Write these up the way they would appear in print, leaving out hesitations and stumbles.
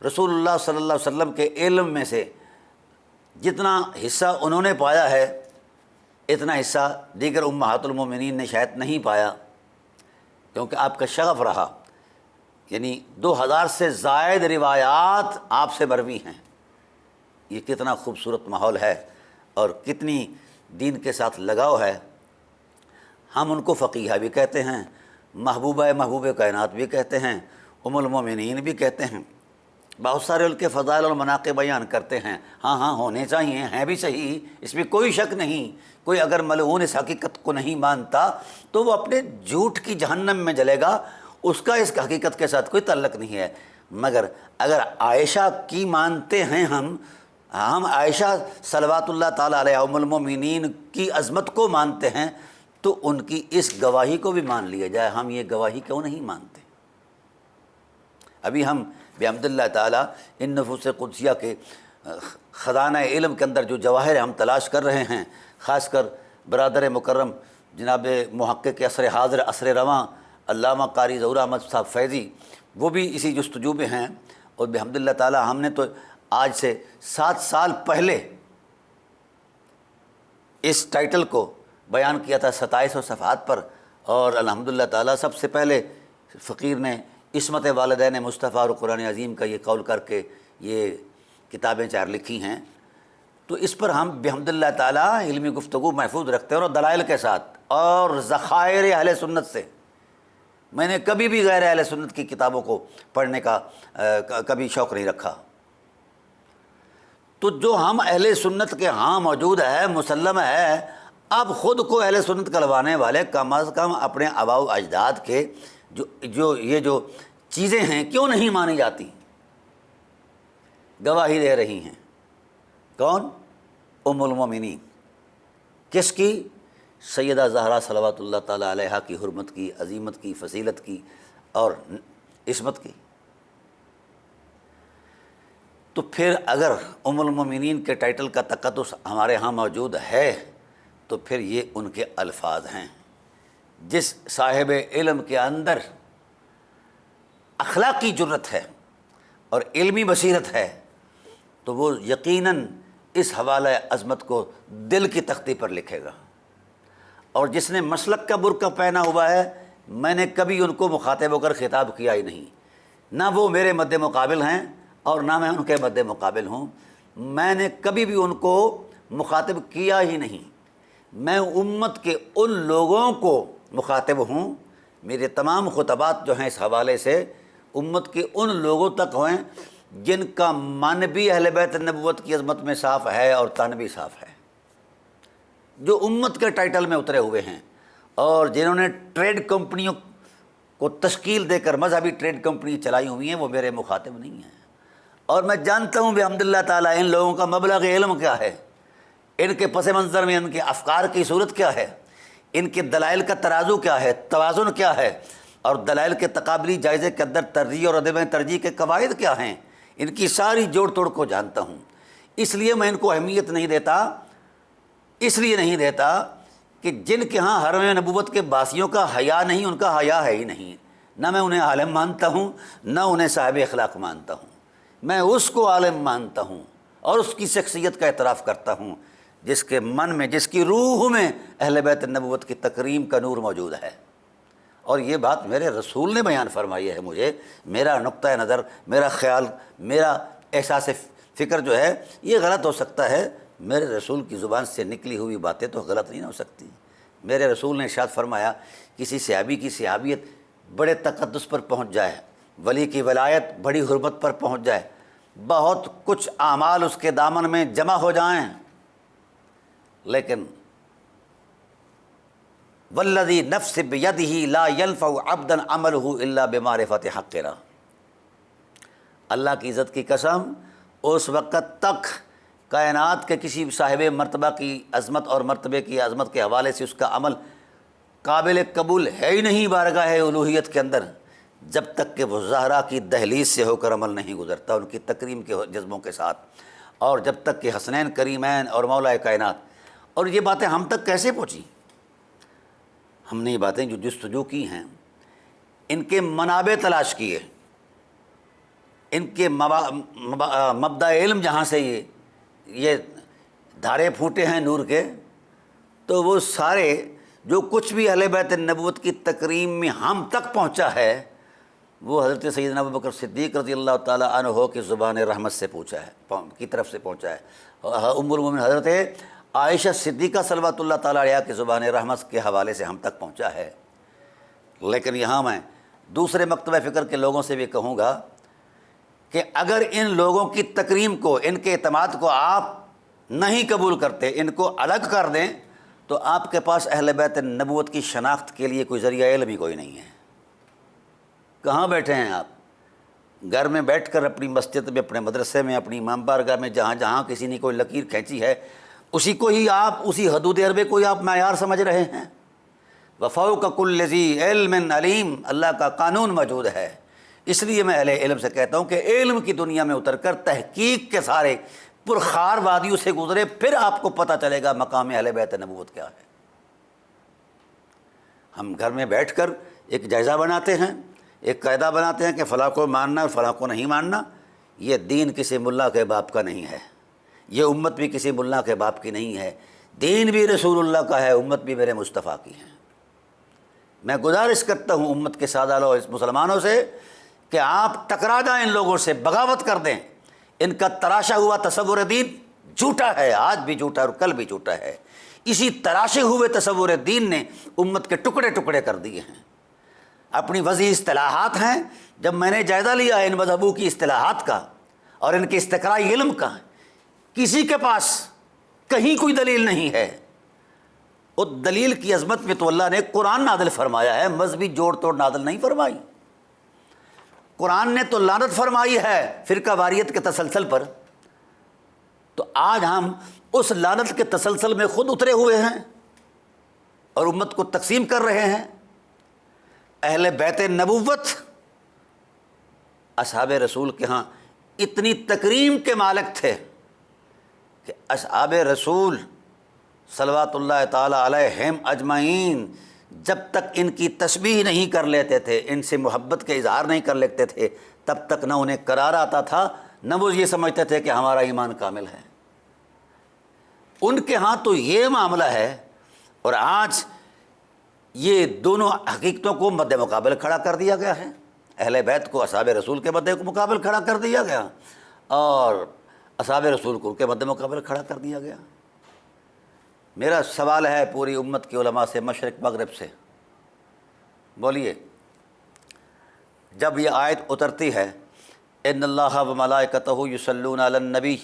رسول اللہ صلی اللہ علیہ وسلم کے علم میں سے جتنا حصہ انہوں نے پایا ہے اتنا حصہ دیگر امہات المومنین نے شاید نہیں پایا، کیونکہ آپ کا شغف رہا، یعنی 2000 سے زائد روایات آپ سے مروی ہیں۔ یہ کتنا خوبصورت ماحول ہے اور کتنی دین کے ساتھ لگاؤ ہے۔ ہم ان کو فقیہ بھی کہتے ہیں، محبوب کائنات بھی کہتے ہیں، ام المومنین بھی کہتے ہیں، بہت سارے ان کے فضائل اور مناقب بیان کرتے ہیں۔ ہاں ہونے چاہیے، ہیں بھی صحیح، اس میں کوئی شک نہیں۔ کوئی اگر ملعون اس حقیقت کو نہیں مانتا تو وہ اپنے جھوٹ کی جہنم میں جلے گا، اس کا اس حقیقت کے ساتھ کوئی تعلق نہیں ہے۔ مگر اگر عائشہ کی مانتے ہیں ہم عائشہ صلوات اللہ تعالیٰ علیہ ام المومنین کی عظمت کو مانتے ہیں تو ان کی اس گواہی کو بھی مان لیا جائے۔ ہم یہ گواہی کیوں نہیں مانتے؟ ابھی ہم بحمد اللہ تعالیٰ ان نفوس قدسیہ کے خزانہ علم کے اندر جو جواہر ہم تلاش کر رہے ہیں، خاص کر برادر مکرم جناب محقق عصر حاضر عصر رواں علامہ قاری ظہور احمد صاحب فیضی، وہ بھی اسی جستجو میں ہیں، اور بحمد اللہ تعالیٰ ہم نے تو آج سے 7 سال پہلے اس ٹائٹل کو بیان کیا تھا 2700 صفحات پر، اور الحمدللہ تعالیٰ سب سے پہلے فقیر نے عصمت والدین مصطفیٰ اور قرآن عظیم کا یہ قول کر کے یہ کتابیں 4 لکھی ہیں۔ تو اس پر ہم بحمدللہ تعالیٰ علمی گفتگو محفوظ رکھتے ہیں اور دلائل کے ساتھ اور ذخائر اہل سنت سے۔ میں نے کبھی بھی غیر اہل سنت کی کتابوں کو پڑھنے کا کبھی شوق نہیں رکھا۔ تو جو ہم اہل سنت کے ہاں موجود ہے، مسلم ہے، اب خود کو اہل سنت کلوانے والے کم از کم اپنے آباء و اجداد کے جو چیزیں ہیں کیوں نہیں مانی جاتی؟ گواہی دے رہی ہیں کون؟ ام المومنین۔ کس کی؟ سیدہ زہرا صلوات اللہ تعالیٰ علیہا کی حرمت کی، عظیمت کی، فضیلت کی اور عصمت کی۔ تو پھر اگر ام المومنین کے ٹائٹل کا تقدس ہمارے ہاں موجود ہے تو پھر یہ ان کے الفاظ ہیں۔ جس صاحب علم کے اندر اخلاقی جرت ہے اور علمی بصیرت ہے تو وہ یقیناً اس حوالہ عظمت کو دل کی تختی پر لکھے گا۔ اور جس نے مسلک کا برقع پہنا ہوا ہے، میں نے کبھی ان کو مخاطب ہو کر خطاب کیا ہی نہیں، نہ وہ میرے مد مقابل ہیں اور نہ میں ان کے مد مقابل ہوں۔ میں نے کبھی بھی ان کو مخاطب کیا ہی نہیں۔ میں امت کے ان لوگوں کو مخاطب ہوں، میرے تمام خطبات جو ہیں اس حوالے سے امت کے ان لوگوں تک ہوئیں جن کا من بھی اہل بیت نبوت کی عظمت میں صاف ہے اور تن بھی صاف ہے، جو امت کے ٹائٹل میں اترے ہوئے ہیں اور جنہوں نے ٹریڈ کمپنیوں کو تشکیل دے کر مذہبی ٹریڈ کمپنی چلائی ہوئی ہیں، وہ میرے مخاطب نہیں ہیں۔ اور میں جانتا ہوں بحمدللہ تعالیٰ ان لوگوں کا مبلغ علم کیا ہے، ان کے پس منظر میں ان کے افکار کی صورت کیا ہے، ان کے دلائل کا ترازو کیا ہے، توازن کیا ہے، اور دلائل کے تقابلی جائزے کے اندر ترجیح اور عدم ترجیح کے قواعد کیا ہیں، ان کی ساری جوڑ توڑ کو جانتا ہوں۔ اس لیے میں ان کو اہمیت نہیں دیتا، اس لیے نہیں دیتا کہ جن کے ہاں حرم نبوت کے باسیوں کا حیا نہیں، ان کا حیا ہے ہی نہیں۔ نہ میں انہیں عالم مانتا ہوں، نہ انہیں صاحب اخلاق مانتا ہوں۔ میں اس کو عالم مانتا ہوں اور اس کی شخصیت کا اعتراف کرتا ہوں جس کے من میں، جس کی روح میں اہل بیت النبوت کی تکریم کا نور موجود ہے۔ اور یہ بات میرے رسول نے بیان فرمائی ہے مجھے، میرا نقطہ نظر، میرا خیال، میرا احساس فکر جو ہے یہ غلط ہو سکتا ہے، میرے رسول کی زبان سے نکلی ہوئی باتیں تو غلط نہیں ہو سکتی۔ میرے رسول نے ارشاد فرمایا کسی صحابی کی صحابیت بڑے تقدس پر پہنچ جائے، ولی کی ولایت بڑی حرمت پر پہنچ جائے، بہت کچھ اعمال اس کے دامن میں جمع ہو جائیں، لیکن والذی نفس بیدہ لا ینفع عبدا عملہ الا بمعرفت حقنا، اللہ کی عزت کی قسم اس وقت تک کائنات کے کسی صاحب مرتبہ کی عظمت اور مرتبے کی عظمت کے حوالے سے اس کا عمل قابل قبول ہے ہی نہیں بارگاہ الوہیت کے اندر، جب تک کہ وہ زہرا کی دہلیز سے ہو کر عمل نہیں گزرتا ان کی تکریم کے جذبوں کے ساتھ، اور جب تک کہ حسنین کریمین اور مولا کائنات۔ اور یہ باتیں ہم تک کیسے پہنچی؟ ہم نے یہ باتیں جو جستجو کی ہیں، ان کے منابع تلاش کیے، ان کے مبدا علم جہاں سے یہ دھارے پھوٹے ہیں نور کے، تو وہ سارے جو کچھ بھی اہل بیت النبوت کی تکریم میں ہم تک پہنچا ہے وہ حضرت سیدنا ابوبکر صدیق رضی اللہ تعالیٰ عنہ کی زبان رحمت سے پہنچا ہے، کی طرف سے پہنچا ہے۔ ام المومنین حضرت عائشہ صدیقہ صلوات اللہ تعالیٰ علیہا کی زبان رحمت کے حوالے سے ہم تک پہنچا ہے۔ لیکن یہاں میں دوسرے مکتبہ فکر کے لوگوں سے بھی کہوں گا کہ اگر ان لوگوں کی تکریم کو، ان کے اعتماد کو آپ نہیں قبول کرتے، ان کو الگ کر دیں، تو آپ کے پاس اہل بیت نبوت کی شناخت کے لیے کوئی ذریعہ علم ہی کوئی نہیں ہے۔ کہاں بیٹھے ہیں آپ؟ گھر میں بیٹھ کر اپنی مسجد میں، اپنے مدرسے میں، اپنی امام بارگاہ میں جہاں جہاں کسی نے کوئی لکیر کھینچی ہے اسی کو ہی آپ، اسی حدود عربے کو ہی آپ معیار سمجھ رہے ہیں۔ وفوق کل ذی علم علیم، اللہ کا قانون موجود ہے۔ اس لیے میں اہل علم سے کہتا ہوں کہ علم کی دنیا میں اتر کر تحقیق کے سارے پرخار وادیوں سے گزرے، پھر آپ کو پتہ چلے گا مقام اہل بیت نبوت کیا ہے۔ ہم گھر میں بیٹھ کر ایک جائزہ بناتے ہیں، ایک قاعدہ بناتے ہیں کہ فلاں کو ماننا اور فلاں کو نہیں ماننا، یہ دین کسی ملا کے باپ کا نہیں ہے، یہ امت بھی کسی ملا کے باپ کی نہیں ہے، دین بھی رسول اللہ کا ہے، امت بھی میرے مصطفیٰ کی ہے۔ میں گزارش کرتا ہوں امت کے سادہ لوگ مسلمانوں سے کہ آپ ٹکرا جائیں ان لوگوں سے، بغاوت کر دیں۔ ان کا تراشا ہوا تصور دین جھوٹا ہے، آج بھی جھوٹا اور کل بھی جھوٹا ہے۔ اسی تراشے ہوئے تصور دین نے امت کے ٹکڑے ٹکڑے کر دیے ہیں۔ اپنی وضعی اصطلاحات ہیں، جب میں نے جائزہ لیا ان مذہبوں کی اصطلاحات کا اور ان کے استقرائی علم کا، کسی کے پاس کہیں کوئی دلیل نہیں ہے۔ اور دلیل کی عظمت میں تو اللہ نے قرآن نازل فرمایا ہے، مذہبی جوڑ توڑ نازل نہیں فرمائی۔ قرآن نے تو لعنت فرمائی ہے فرقہ واریت کے تسلسل پر، تو آج ہم اس لعنت کے تسلسل میں خود اترے ہوئے ہیں اور امت کو تقسیم کر رہے ہیں۔ اہل بیت نبوت اصحاب رسول کے ہاں اتنی تکریم کے مالک تھے کہ اصحاب رسول صلوات اللہ تعالی علیہم اجمعین جب تک ان کی تسبیح نہیں کر لیتے تھے، ان سے محبت کے اظہار نہیں کر لیتے تھے، تب تک نہ انہیں قرار آتا تھا، نہ وہ یہ سمجھتے تھے کہ ہمارا ایمان کامل ہے۔ ان کے ہاں تو یہ معاملہ ہے، اور آج یہ دونوں حقیقتوں کو مد مقابل کھڑا کر دیا گیا ہے۔ اہل بیت کو اصحاب رسول کے مد مقابل کھڑا کر دیا گیا، اور اصحاب رسول کو ان کے مد مقابل کھڑا کر دیا گیا۔ میرا سوال ہے پوری امت کے علماء سے، مشرق مغرب سے، بولیے، جب یہ آیت اترتی ہے ان اللہ و ملائکتہ یصلون علی النبی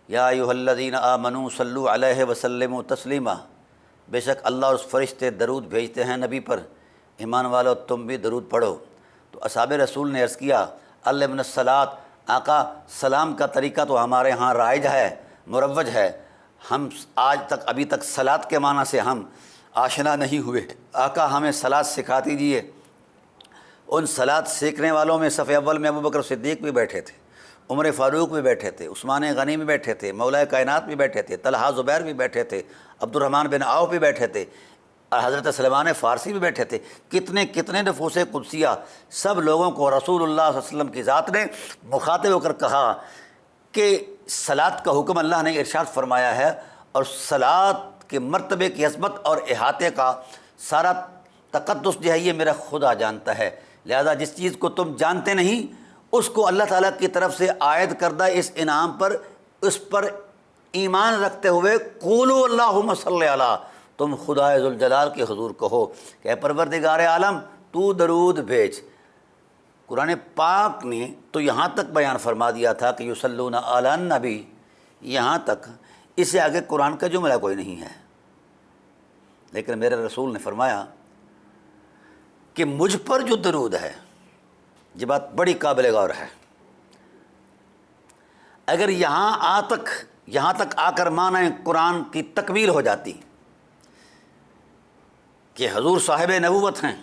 یا ایھا الذین آمنوا صلوا علیہ وسلموا تسلیما، بے شک اللہ اور اس فرشتے درود بھیجتے ہیں نبی پر، ایمان والو تم بھی درود پڑھو۔ تو اصحاب رسول نے عرض کیا علمنا الصلاۃ، آقا سلام کا طریقہ تو ہمارے ہاں رائج ہے، مروج ہے، ہم آج تک ابھی تک صلاۃ کے معنی سے ہم آشنا نہیں ہوئے، آقا ہمیں صلاۃ سکھا دیجیے۔ ان صلاۃ سیکھنے والوں میں صف اول میں ابوبکر صدیق بھی بیٹھے تھے، عمر فاروق بھی بیٹھے تھے، عثمان غنی بھی بیٹھے تھے، مولا کائنات بھی بیٹھے تھے، طلحہ زبیر بھی بیٹھے تھے، عبد الرحمن بن عوف بھی بیٹھے تھے، اور حضرت سلمان فارسی بھی بیٹھے تھے۔ کتنے کتنے نفوس قدسیہ، سب لوگوں کو رسول اللہ صلی اللہ علیہ وسلم کی ذات نے مخاطب ہو کر کہا کہ صلاۃ کا حکم اللہ نے ارشاد فرمایا ہے، اور صلاۃ کے مرتبے کی عظمت اور احاطے کا سارا تقدس جو ہے یہ میرا خدا جانتا ہے، لہذا جس چیز کو تم جانتے نہیں اس کو اللہ تعالیٰ کی طرف سے عائد کردہ اس انعام پر، اس پر ایمان رکھتے ہوئے قولوا اللہم صلی علی، تم خدا ذوالجلال کے حضور کہو کہ اے پروردگار عالم تو درود بھیج۔ قرآن پاک نے تو یہاں تک بیان فرما دیا تھا کہ یصلون علی النبی، یہاں تک، اس سے آگے قرآن کا جملہ کوئی نہیں ہے، لیکن میرے رسول نے فرمایا کہ مجھ پر جو درود ہے، یہ بات بڑی قابل غور ہے، اگر یہاں تک آ کر معنی قرآن کی تکمیل ہو جاتی کہ حضور صاحب نبوت ہیں،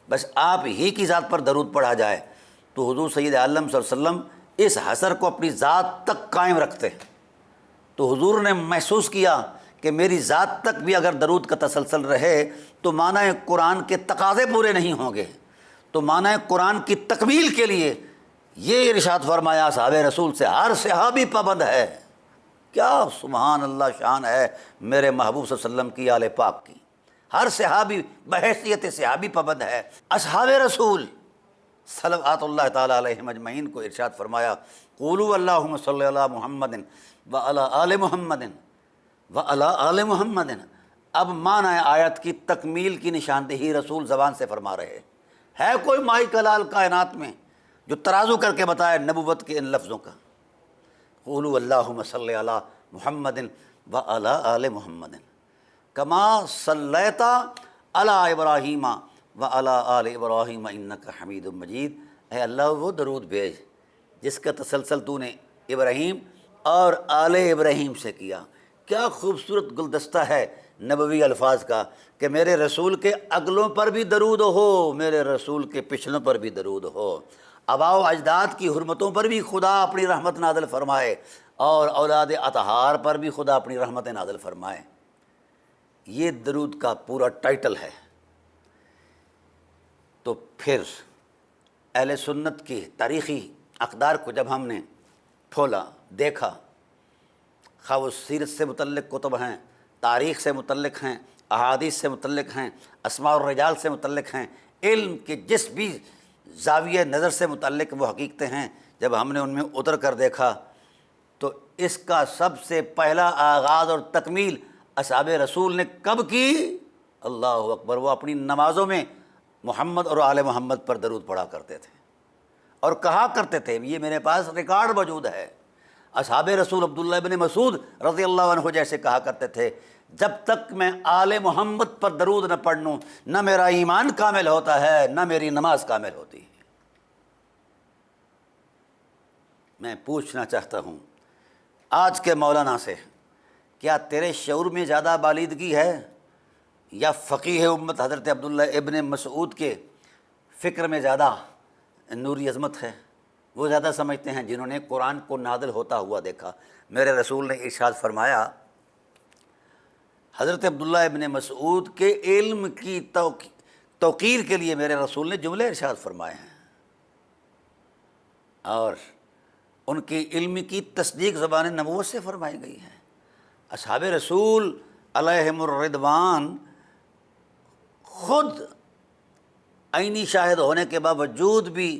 بس آپ ہی کی ذات پر درود پڑھا جائے، تو حضور سید عالم صلی اللہ علیہ وسلم اس حصر کو اپنی ذات تک قائم رکھتے۔ تو حضور نے محسوس کیا کہ میری ذات تک بھی اگر درود کا تسلسل رہے تو معنی قرآن کے تقاضے پورے نہیں ہوں گے، تو معنی قرآن کی تکمیل کے لیے یہ ارشاد فرمایا اصحاب رسول سے ہر صحابی پابند ہے۔ کیا سبحان اللہ شان ہے میرے محبوب صلی اللہ علیہ وسلم کی آل پاک کی، ہر صحابی بحیثیت صحابی پابند ہے۔ اصحاب رسول صلوات اللہ تعالیٰ علیہم اجمعین کو ارشاد فرمایا قولوا اللہم صلی علی محمد وعلی آل محمد وعلی آل محمد۔ اب معنی آیت کی تکمیل کی نشاندہی رسول زبان سے فرما رہے ہیں۔ ہے کوئی مائی کلال کائنات میں جو ترازو کر کے بتائے نبوت کے ان لفظوں کا؟ قولوا اللہم صلی علی محمد وعلی آل محمد کما صلیت علی ابراہیم وعلی آل ابراہیم انک حمید مجید۔ اے اللہ وہ درود بھیج جس کا تسلسل تو نے ابراہیم اور آل ابراہیم سے کیا۔ کیا خوبصورت گلدستہ ہے نبوی الفاظ کا کہ میرے رسول کے اگلوں پر بھی درود ہو، میرے رسول کے پچھلوں پر بھی درود ہو، آباء و اجداد کی حرمتوں پر بھی خدا اپنی رحمت نازل فرمائے، اور اولاد اطہار پر بھی خدا اپنی رحمت نازل فرمائے۔ یہ درود کا پورا ٹائٹل ہے۔ تو پھر اہل سنت کی تاریخی اقدار کو جب ہم نے کھولا دیکھا، خواہ وہ سیرت سے متعلق کتب ہیں، تاریخ سے متعلق ہیں، احادیث سے متعلق ہیں، اسماء الرجال سے متعلق ہیں، علم کے جس بھی زاویہ نظر سے متعلق وہ حقیقتیں ہیں، جب ہم نے ان میں اتر کر دیکھا تو اس کا سب سے پہلا آغاز اور تکمیل اصحاب رسول نے کب کی؟ اللہ اکبر! وہ اپنی نمازوں میں محمد اور آل محمد پر درود پڑھا کرتے تھے اور کہا کرتے تھے، یہ میرے پاس ریکارڈ موجود ہے، اصحاب رسول عبداللہ ابن مسعود رضی اللہ عنہ جیسے کہا کرتے تھے، جب تک میں آل محمد پر درود نہ پڑھوں نہ میرا ایمان کامل ہوتا ہے نہ میری نماز کامل ہوتی ہے۔ میں پوچھنا چاہتا ہوں آج کے مولانا سے، کیا تیرے شعور میں زیادہ بالیدگی ہے یا فقیہ امت حضرت عبداللہ ابن مسعود کے فکر میں زیادہ نوری عظمت ہے؟ وہ زیادہ سمجھتے ہیں جنہوں نے قرآن کو نازل ہوتا ہوا دیکھا۔ میرے رسول نے ارشاد فرمایا، حضرت عبداللہ ابن مسعود کے علم کی توقیر کے لیے میرے رسول نے جملے ارشاد فرمائے ہیں، اور ان کی علم کی تصدیق زبان نبوت سے فرمائی گئی ہے۔ اصحاب رسول علیہم الرضوان خود عینی شاہد ہونے کے باوجود بھی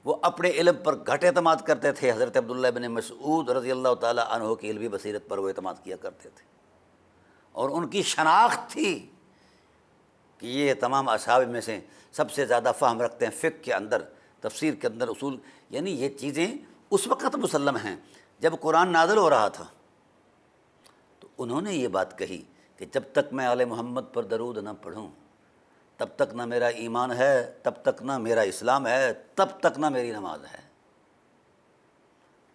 وہ اپنے علم پر گھٹ اعتماد کرتے تھے۔ حضرت عبداللہ ابن مسعود رضی اللہ تعالیٰ عنہ کی علمی بصیرت پر وہ اعتماد کیا کرتے تھے، اور ان کی شناخت تھی کہ یہ تمام اصحاب میں سے سب سے زیادہ فہم رکھتے ہیں فقہ کے اندر، تفسیر کے اندر، اصول، یعنی یہ چیزیں اس وقت مسلم ہیں جب قرآن نازل ہو رہا تھا۔ تو انہوں نے یہ بات کہی کہ جب تک میں آل محمد پر درود نہ پڑھوں تب تک نہ میرا ایمان ہے، تب تک نہ میرا اسلام ہے، تب تک نہ میری نماز ہے۔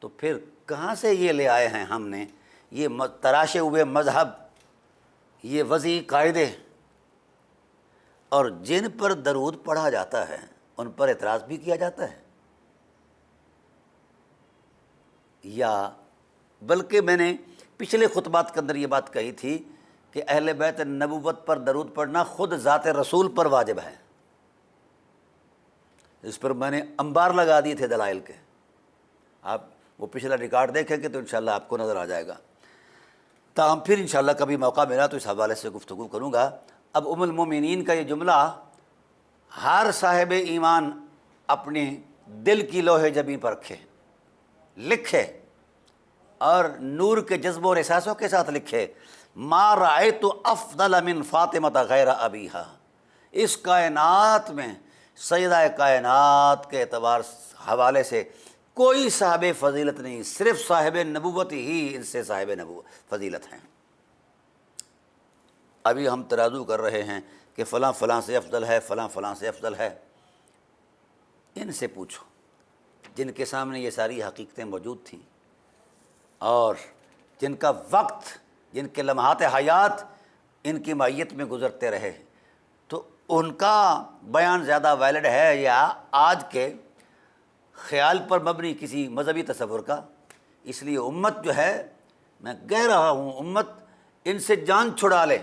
تو پھر کہاں سے یہ لے آئے ہیں ہم نے یہ تراشے ہوئے مذہب، یہ وضعی قاعدے، اور جن پر درود پڑھا جاتا ہے ان پر اعتراض بھی کیا جاتا ہے؟ یا بلکہ میں نے پچھلے خطبات کے اندر یہ بات کہی تھی کہ اہل بیت نبوت پر درود پڑھنا خود ذات رسول پر واجب ہے۔ اس پر میں نے انبار لگا دیے تھے دلائل کے، آپ وہ پچھلا ریکارڈ دیکھیں گے تو انشاءاللہ آپ کو نظر آ جائے گا۔ تاہم پھر انشاءاللہ کبھی موقع ملا تو اس حوالے سے گفتگو کروں گا۔ اب ام المومنین کا یہ جملہ ہر صاحب ایمان اپنے دل کی لوح جبیں پر رکھے، لکھے، اور نور کے جذب اور احساسوں کے ساتھ لکھے، ما رأیت افضل من فاطمہ غیر ابیہا۔ اس کائنات میں سیدہ کائنات کے اعتبار حوالے سے کوئی صاحب فضیلت نہیں، صرف صاحب نبوت ہی ان سے صاحب نبوت فضیلت ہیں۔ ابھی ہم ترازو کر رہے ہیں کہ فلاں فلاں سے افضل ہے، فلاں فلاں سے افضل ہے۔ ان سے پوچھو جن کے سامنے یہ ساری حقیقتیں موجود تھیں اور جن کا وقت، جن کے لمحات حیات ان کی معیت میں گزرتے رہے، تو ان کا بیان زیادہ ویلڈ ہے یا آج کے خیال پر مبنی کسی مذہبی تصور کا؟ اس لیے امت جو ہے، میں کہہ رہا ہوں، امت ان سے جان چھڑا لے،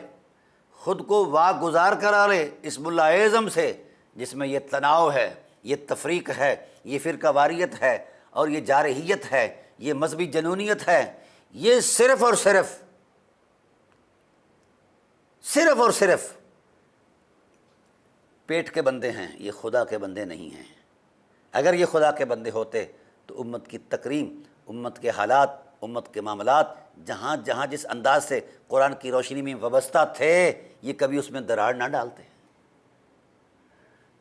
خود کو واگزار کرا لے اس ملا اعظم سے جس میں یہ تناؤ ہے، یہ تفریق ہے، یہ فرقہ واریت ہے اور یہ جارحیت ہے، یہ مذہبی جنونیت ہے، یہ صرف اور صرف پیٹ کے بندے ہیں، یہ خدا کے بندے نہیں ہیں۔ اگر یہ خدا کے بندے ہوتے تو امت کی تکریم، امت کے حالات، امت کے معاملات جہاں جہاں جس انداز سے قرآن کی روشنی میں وابستہ تھے، یہ کبھی اس میں دراڑ نہ ڈالتے۔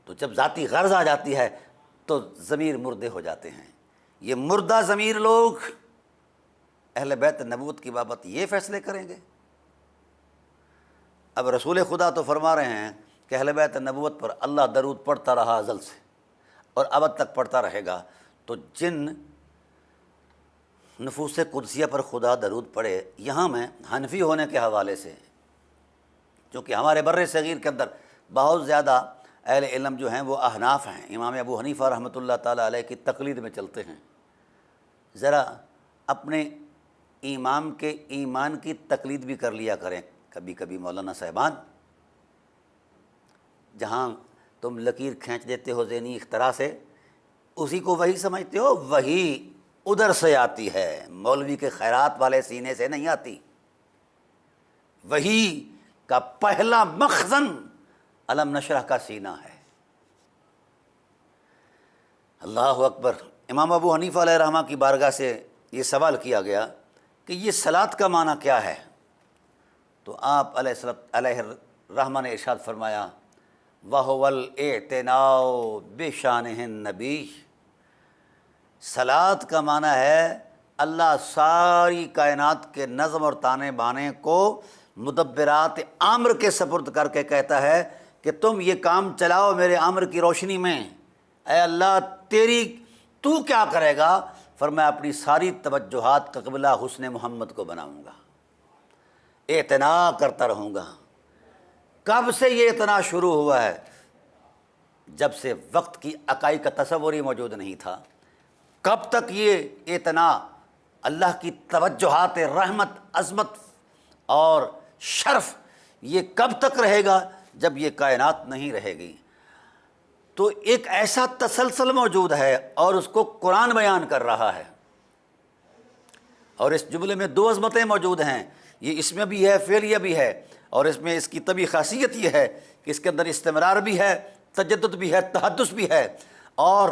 تو جب ذاتی غرض آ جاتی ہے تو ضمیر مردے ہو جاتے ہیں۔ یہ مردہ ضمیر لوگ اہل بیت نبوت کی بابت یہ فیصلے کریں گے؟ اب رسول خدا تو فرما رہے ہیں کہ اہل بیت نبوت پر اللہ درود پڑھتا رہا ازل سے اور ابد تک پڑھتا رہے گا، تو جن نفوس قدسیہ پر خدا درود پڑھے، یہاں میں حنفی ہونے کے حوالے سے، چونکہ ہمارے بر صغیر کے اندر بہت زیادہ اہل علم جو ہیں وہ احناف ہیں، امام ابو حنیفہ رحمۃ اللہ تعالیٰ علیہ کی تقلید میں چلتے ہیں، ذرا اپنے امام کے ایمان کی تقلید بھی کر لیا کریں کبھی کبھی مولانا صاحبان۔ جہاں تم لکیر کھینچ دیتے ہو ذہنی اختراع سے، اسی کو وہی سمجھتے ہو، وہی ادھر سے آتی ہے، مولوی کے خیرات والے سینے سے نہیں آتی۔ وہی کا پہلا مخزن علم نشرح کا سینہ ہے۔ اللہ اکبر۔ امام ابو حنیفہ علیہ رحمہ کی بارگاہ سے یہ سوال کیا گیا کہ یہ صلاۃ کا معنی کیا ہے؟ تو آپ علیہ الرحمہ نے ارشاد فرمایا، وَهُوَ الْاِعْتِنَاءُ بِشَانِهِ النَّبِيِّ۔ صلاۃ کا معنی ہے اللہ ساری کائنات کے نظم اور تانے بانے کو مدبرات امر کے سپرد کر کے کہتا ہے کہ تم یہ کام چلاؤ میرے امر کی روشنی میں۔ اے اللہ تو کیا کرے گا؟ فرمایا اپنی ساری توجہات کا قبلہ حسن محمد کو بناؤں گا، اعتنا کرتا رہوں گا۔ کب سے یہ اعتنا شروع ہوا ہے؟ جب سے وقت کی عقائی کا تصور ہی موجود نہیں تھا۔ کب تک یہ اعتنا، اللہ کی توجہات رحمت، عظمت اور شرف، یہ کب تک رہے گا؟ جب یہ کائنات نہیں رہے گی۔ تو ایک ایسا تسلسل موجود ہے اور اس کو قرآن بیان کر رہا ہے، اور اس جملے میں دو عظمتیں موجود ہیں، یہ اس میں بھی ہے، فعلیہ بھی ہے، اور اس میں اس کی طبعی خاصیت یہ ہے کہ اس کے اندر استمرار بھی ہے، تجدد بھی ہے، تحدث بھی ہے، اور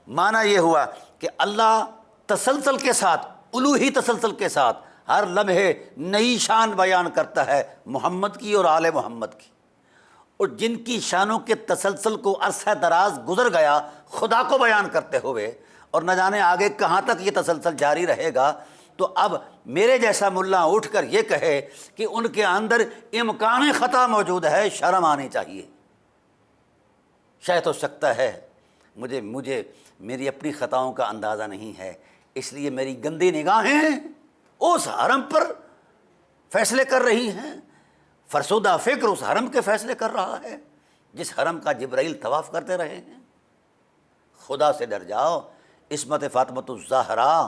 معنی یہ ہوا کہ اللہ تسلسل کے ساتھ، الوہی تسلسل کے ساتھ ہر لمحے نئی شان بیان کرتا ہے محمد کی اور آل محمد کی، اور جن کی شانوں کے تسلسل کو عرصہ دراز گزر گیا خدا کو بیان کرتے ہوئے، اور نہ جانے آگے کہاں تک یہ تسلسل جاری رہے گا، تو اب میرے جیسا ملا اٹھ کر یہ کہے کہ ان کے اندر امکان خطا موجود ہے، شرم آنی چاہیے۔ شاید ہو سکتا ہے مجھے میری اپنی خطاؤں کا اندازہ نہیں ہے، اس لیے میری گندی نگاہیں اس حرم پر فیصلے کر رہی ہیں، فرسودہ فکر اس حرم کے فیصلے کر رہا ہے جس حرم کا جبرائیل طواف کرتے رہے ہیں۔ خدا سے ڈر جاؤ۔ عصمت فاطمۃ الزہرا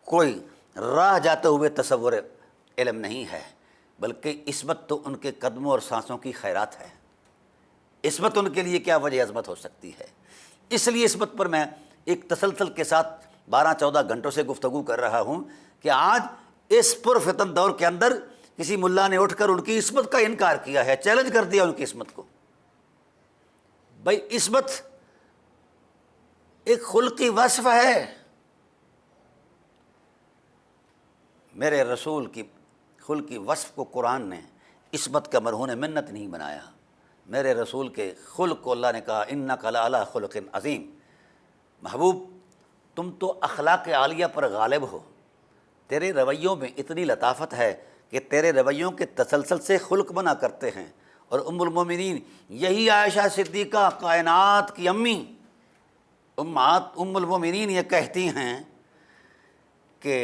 کوئی راہ جاتے ہوئے تصور علم نہیں ہے، بلکہ عصمت تو ان کے قدموں اور سانسوں کی خیرات ہے۔ عصمت ان کے لیے کیا وجہ عظمت ہو سکتی ہے؟ اس لیے عصمت پر میں ایک تسلسل کے ساتھ 12-14 گھنٹوں سے گفتگو کر رہا ہوں کہ آج اس پرفتن دور کے اندر کسی ملا نے اٹھ کر ان کی عصمت کا انکار کیا ہے، چیلنج کر دیا ان کی عصمت کو۔ بھائی عصمت ایک خلقی وصف ہے، میرے رسول کی خلقی وصف کو قرآن نے عصمت کا مرہون منت نہیں بنایا۔ میرے رسول کے خلق کو اللہ نے کہا انک لعلی خلق عظیم۔ محبوب تم تو اخلاق عالیہ پر غالب ہو، تیرے رویوں میں اتنی لطافت ہے کہ تیرے رویوں کے تسلسل سے خلق بنا کرتے ہیں۔ اور ام المومنین یہی عائشہ صدیقہ کائنات کی امی ام المومنین یہ کہتی ہیں کہ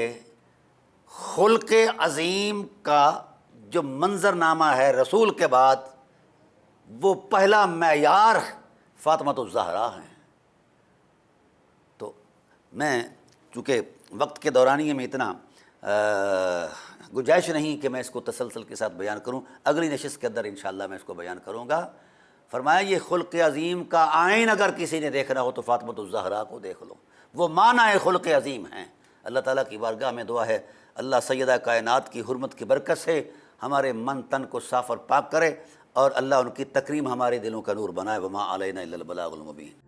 خلق عظیم کا جو منظرنامہ ہے رسول کے بعد، وہ پہلا معیار فاطمۃ الزہرا ہیں۔ تو میں چونکہ وقت کے دورانیے میں اتنا گنجائش نہیں کہ میں اس کو تسلسل کے ساتھ بیان کروں، اگلی نشست کے اندر انشاءاللہ میں اس کو بیان کروں گا۔ فرمایا یہ خلق عظیم کا آئین اگر کسی نے دیکھنا ہو تو فاطمۃ الزہرا کو دیکھ لو، وہ معنی خلق عظیم ہیں۔ اللہ تعالیٰ کی بارگاہ میں دعا ہے اللہ سیدہ کائنات کی حرمت کی برکت سے ہمارے من تن کو صاف اور پاک کرے، اور اللہ ان کی تکریم ہمارے دلوں کا نور بنائے۔ وما علینا الا البلاغ المبین۔